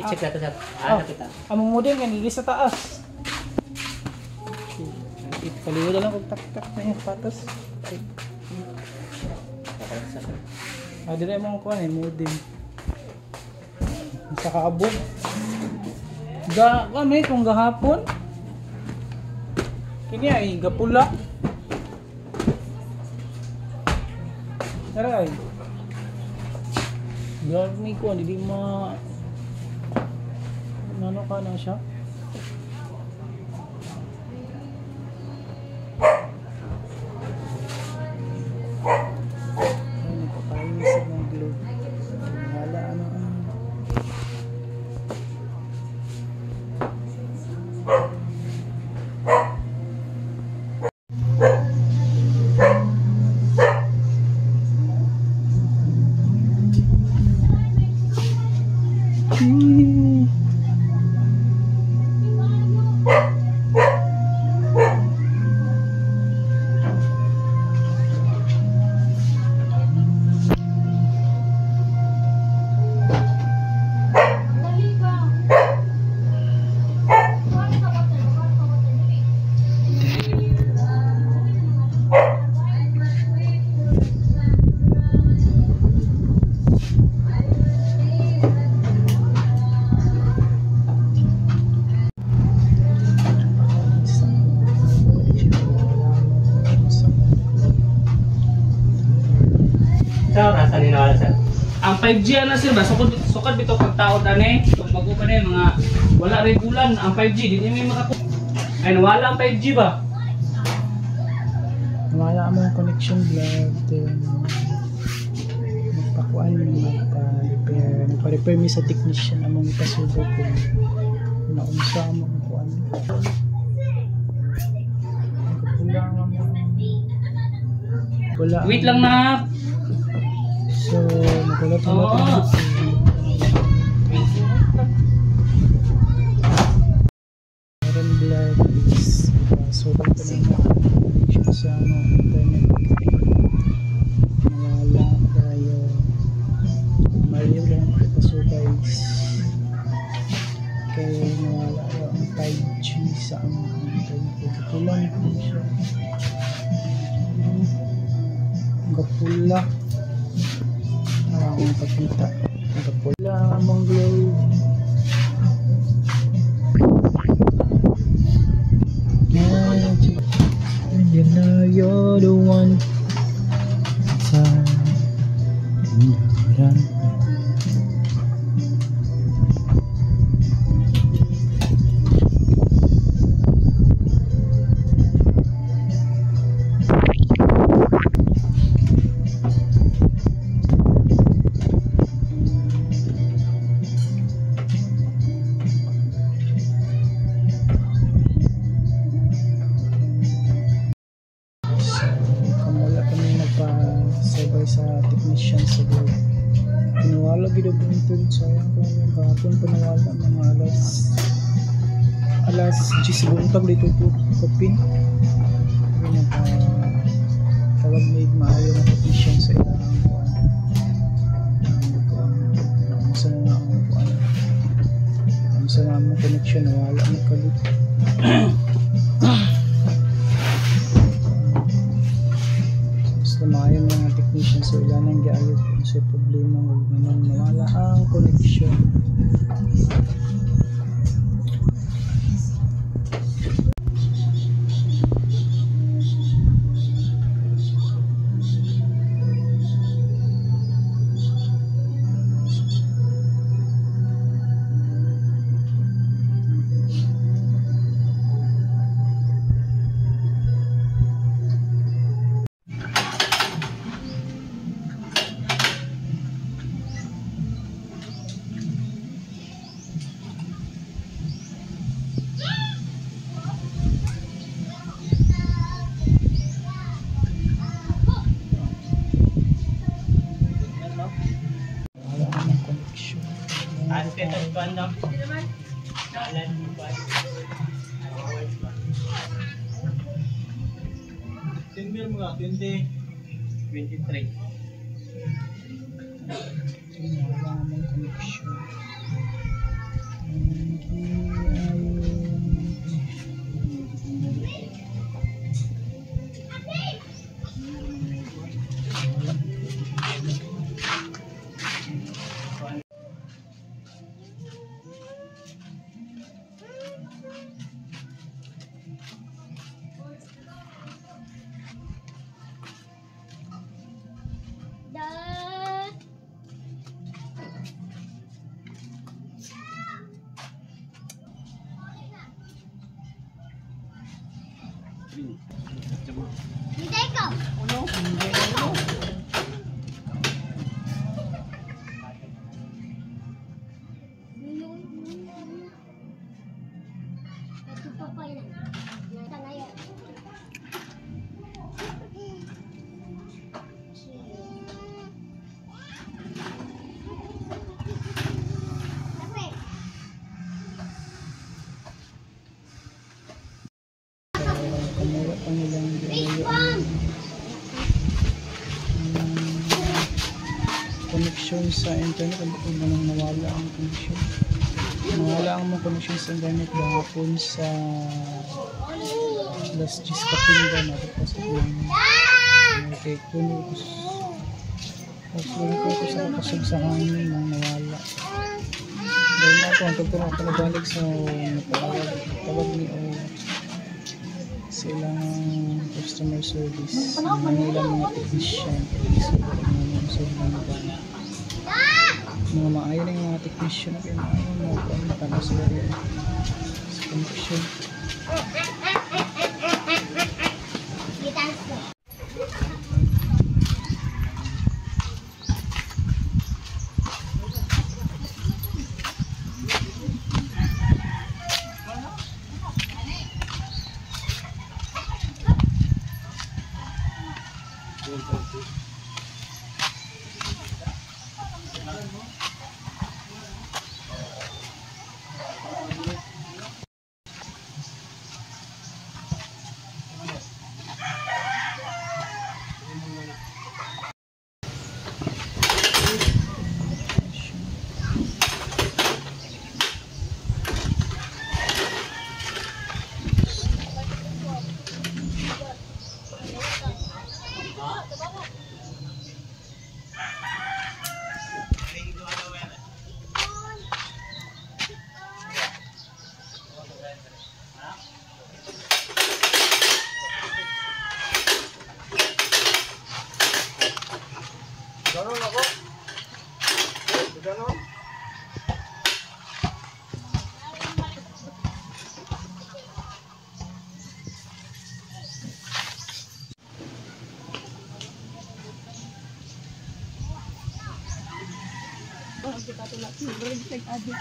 I-check natin sa kita. Among modem yan, hindi sa taas. Paliw na lang kung tak-tak na yung patas. Dire mo ko modem. Sa kaabot. Kami kung gahapon. Kini ay gapula. Tara ay. Gami ko hindi ano ka na siya? Ano pa tayo sa mga globe? Wala ano. Ang 5G na sir ba sukad bito pagtaod ani kung bago pa na mga wala regulan ang 5G di may ay wala ang 5G ba wala mo connection vlog then magpakuan magpa-repair mi sa technician among ipasubo kung naunsa mo kuan wala wait lang na. So, magulat mo meron vlog is sobrang pa na connection sa internet nawala tayo Mario lang ito so guys kaya nawala ang 5G sa internet kulang po siya gapula ang pakita gapula among globe and you know you're the one sa sa technician sa globe. Pinawala gid og internet sayang ko yung kahapon pinawala mga alas 10 buntag dito po kopin. Ano pa tawag may maayo na technician sa ilang sa namang connection wala mo kalit. Lumayan mga technician so ilan ang giayod kung sa problema huwag naman nawala ang connection. Ang bandang dalan mo ba? Tingnan mo nga 2023. Wala namang connection. Hindi ko. Ito pa pa yan. Ito ngayon. Tapos. Kamura pa nilang connection sa internet. Kung anong nawala ang connection. Nawala ang mga connection sa internet dahapon sa Las Gis Kapinda na tapos yung kay Kunus. Tapos ko sa kapasog sa hangin nang nawala. Dahil na ako, ang tagturo ako nabalik sa tawag ni o sa ilang customer service. Ang ilang mga technician. Mga maayon ng mga technician na pinaayon mo kung matalo sila rin sa connection. Ganon ako. Ganon. Oh, kita tulad. Bread like adik.